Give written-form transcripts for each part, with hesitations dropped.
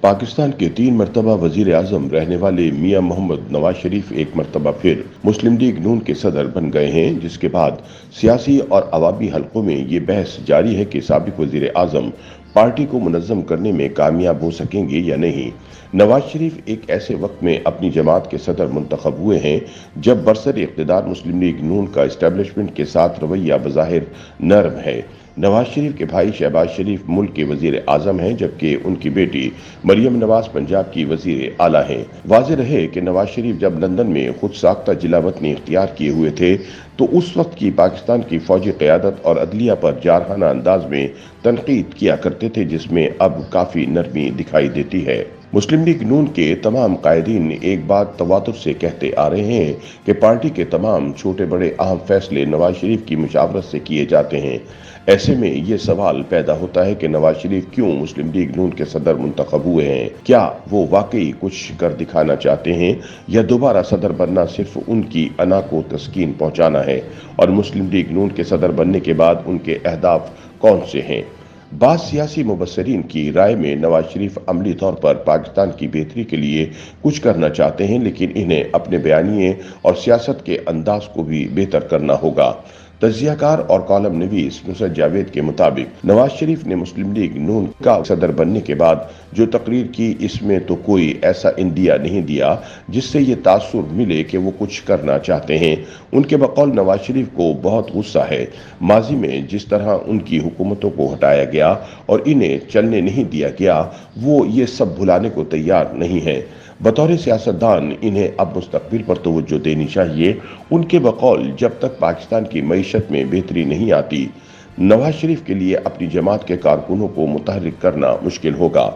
पाकिस्तान के 3 मरतबा वजीर आजम रहने वाले मियां मोहम्मद नवाज शरीफ एक मरतबा फिर मुस्लिम लीग नून के सदर बन गए हैं, जिसके बाद सियासी और अवामी हलकों में ये बहस जारी है कि साबिक वजीर आजम पार्टी को मुनज़्ज़म करने में कामयाब हो सकेंगे या नहीं। नवाज शरीफ एक ऐसे वक्त में अपनी जमात के सदर मुंतखब हुए हैं जब बरसर इक़्तिदार मुस्लिम लीग नून का इस्टेब्लिशमेंट के साथ रवैया बज़ाहिर नरम है। नवाज शरीफ के भाई शहबाज शरीफ मुल्क के वजीर आजम हैं, जबकि उनकी बेटी मरियम नवाज पंजाब की वजीर आला हैं। वाज़ेह रहे कि नवाज शरीफ जब लंदन में खुद साख्ता जिला वतनी इख्तियार किए हुए थे तो उस वक्त की पाकिस्तान की फौजी क़यादत और अदलिया पर जारहाना अंदाज में तनकीद किया करते थे, जिसमें अब काफ़ी नरमी दिखाई देती है। मुस्लिम लीग नून के तमाम कायदीन एक बात तवातुर से कहते आ रहे हैं कि पार्टी के तमाम छोटे बड़े अहम फैसले नवाज शरीफ की मुशावरत से किए जाते हैं। ऐसे में ये सवाल पैदा होता है कि नवाज शरीफ क्यों मुस्लिम लीग नून के सदर मुंतखब हुए हैं। क्या वो वाकई कुछ कर दिखाना चाहते हैं या दोबारा सदर बनना सिर्फ उनकी अना को तस्कीन पहुंचाना है, और मुस्लिम लीग नून के सदर बनने के बाद उनके अहदाफ कौन से हैं। बाज़ सियासी मुबस्सिरीन की राय में नवाज शरीफ अमली तौर पर पाकिस्तान की बेहतरी के लिए कुछ करना चाहते हैं, लेकिन इन्हें अपने बयानिए और सियासत के अंदाज को भी बेहतर करना होगा। तज्जियाकार और कॉलम नवीस नुसरत जावेद के मुताबिक नवाज शरीफ ने मुस्लिम लीग नून का सदर बनने के बाद जो तकरीर की, इसमें तो कोई ऐसा इंदिया नहीं दिया जिससे ये तासुर मिले कि वो कुछ करना चाहते हैं। उनके बकौल नवाज शरीफ को बहुत गुस्सा है। माजी में जिस तरह उनकी हुकूमतों को हटाया गया और इन्हें चलने नहीं दिया गया, वो ये सब भुलाने को तैयार नहीं है। बतौर सियासतदान इन्हें अब मुस्तकबिल पर तवज्जो देनी चाहिए। उनके बकौल जब तक पाकिस्तान की मईशत में बेहतरी नहीं आती, नवाज शरीफ के लिए अपनी जमात के कारकुनों को मुतहर्रिक करना मुश्किल होगा।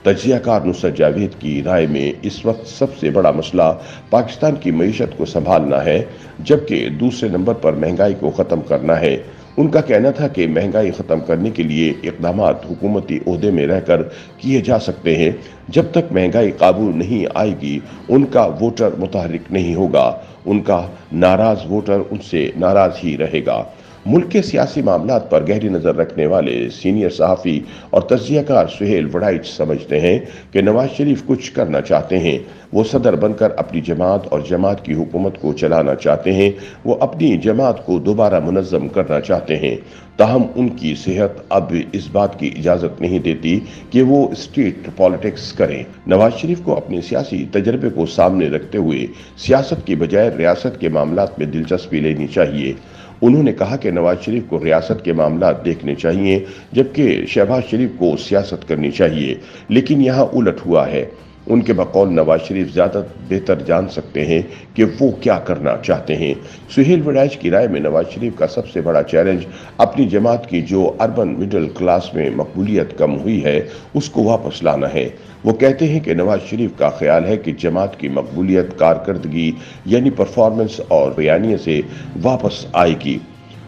तज्जियाकार नुसरत जावेद की राय में इस वक्त सबसे बड़ा मसला पाकिस्तान की मईशत को संभालना है, जबकि दूसरे नंबर पर महंगाई को ख़त्म करना है। उनका कहना था कि महंगाई ख़त्म करने के लिए इक़दामात हुकूमती ओहदे में रहकर किए जा सकते हैं। जब तक महंगाई काबू नहीं आएगी, उनका वोटर मुतहर्रिक नहीं होगा। उनका नाराज़ वोटर उनसे नाराज़ ही रहेगा। मुल्क के सियासी मामलात पर गहरी नज़र रखने वाले सीनियर सहाफ़ी और तज्जियाकार सुहेल वड़ाइच समझते हैं कि नवाज शरीफ कुछ करना चाहते हैं। वो सदर बनकर अपनी जमात और जमात की हुकूमत को चलाना चाहते हैं। वो अपनी जमात को दोबारा मुनज़्ज़म करना चाहते हैं। ताहम उनकी सेहत अब इस बात की इजाज़त नहीं देती कि वो स्ट्रीट पॉलिटिक्स करें। नवाज शरीफ को अपने सियासी तजर्बे को सामने रखते हुए सियासत की बजाय रियासत के मामलात में दिलचस्पी लेनी चाहिए। उन्होंने कहा कि नवाज शरीफ को रियासत के मामलात देखने चाहिए, जबकि शहबाज शरीफ को सियासत करनी चाहिए, लेकिन यहाँ उलट हुआ है। उनके बकौल नवाज शरीफ ज़्यादा बेहतर जान सकते हैं कि वो क्या करना चाहते हैं। सुहेल वड़ाइच की राय में नवाज शरीफ का सबसे बड़ा चैलेंज अपनी जमात की जो अर्बन मिडिल क्लास में मकबूलियत कम हुई है, उसको वापस लाना है। वो कहते हैं कि नवाज शरीफ का ख्याल है कि जमात की मकबूलियत कारकर्दगी यानी परफॉर्मेंस और बयानिए से वापस आएगी।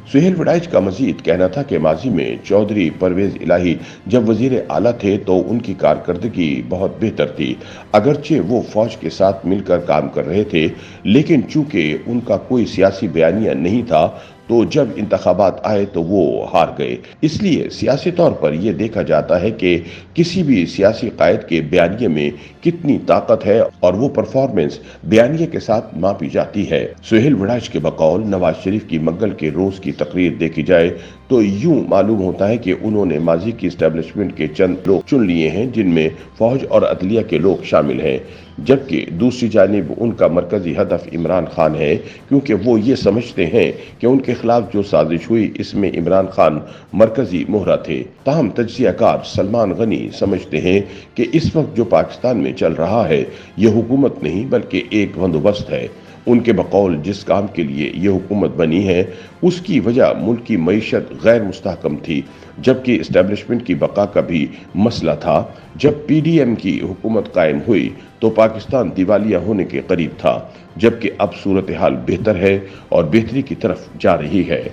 सुहेल वड़ाइच का मजीद कहना था कि माजी में चौधरी परवेज इलाही जब वजीर आला थे तो उनकी कारकर्दगी बहुत बेहतर थी। अगरचे वो फौज के साथ मिलकर काम कर रहे थे, लेकिन चूंकि उनका कोई सियासी बयानिया नहीं था तो जब इंतखाबात आए तो वो हार गए। इसलिए सियासी तौर पर यह देखा जाता है कि किसी भी सियासी कायद के बयानिए में कितनी ताकत है और वो परफॉर्मेंस बयानिए के साथ मापी जाती है। सुहेल वड़ाइच के बकौल नवाज शरीफ की मंगल के रोज की तकरीर देखी जाए तो यूं मालूम होता है कि उन्होंने माजी की इस्टेब्लिशमेंट के चंद लोग चुन लिए हैं, जिनमें फौज और अदलिया के लोग शामिल हैं, जबकि दूसरी जानिब उनका मरकजी हदफ इमरान खान है, क्योंकि वो ये समझते हैं कि उनके खिलाफ जो साजिश हुई इसमें इमरान खान मरकजी मोहरा थे। ताहम तज्जियाकार सलमान गनी समझते हैं कि इस वक्त जो पाकिस्तान में चल रहा है ये हुकूमत नहीं बल्कि एक बंदोबस्त है। उनके बकौल जिस काम के लिए ये हुकूमत बनी है उसकी वजह मुल्क की मईशत गैर मुस्तहकम थी, जबकि इस्टेब्लिशमेंट की बका का भी मसला था। जब PDM की हुकूमत कायम हुई तो पाकिस्तान दिवालिया होने के करीब था, जबकि अब सूरत हाल बेहतर है और बेहतरी की तरफ जा रही है।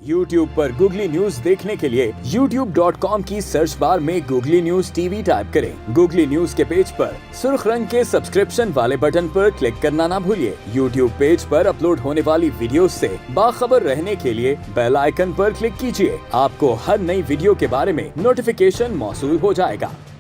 YouTube पर गूगली न्यूज देखने के लिए youtube.com की सर्च बार में गूगली न्यूज TV टाइप करें। गूगली न्यूज के पेज पर सुर्ख रंग के सब्सक्रिप्शन वाले बटन पर क्लिक करना ना भूलिए। YouTube पेज पर अपलोड होने वाली वीडियोस से बाखबर रहने के लिए बेल आइकन पर क्लिक कीजिए। आपको हर नई वीडियो के बारे में नोटिफिकेशन मौसूल हो जाएगा।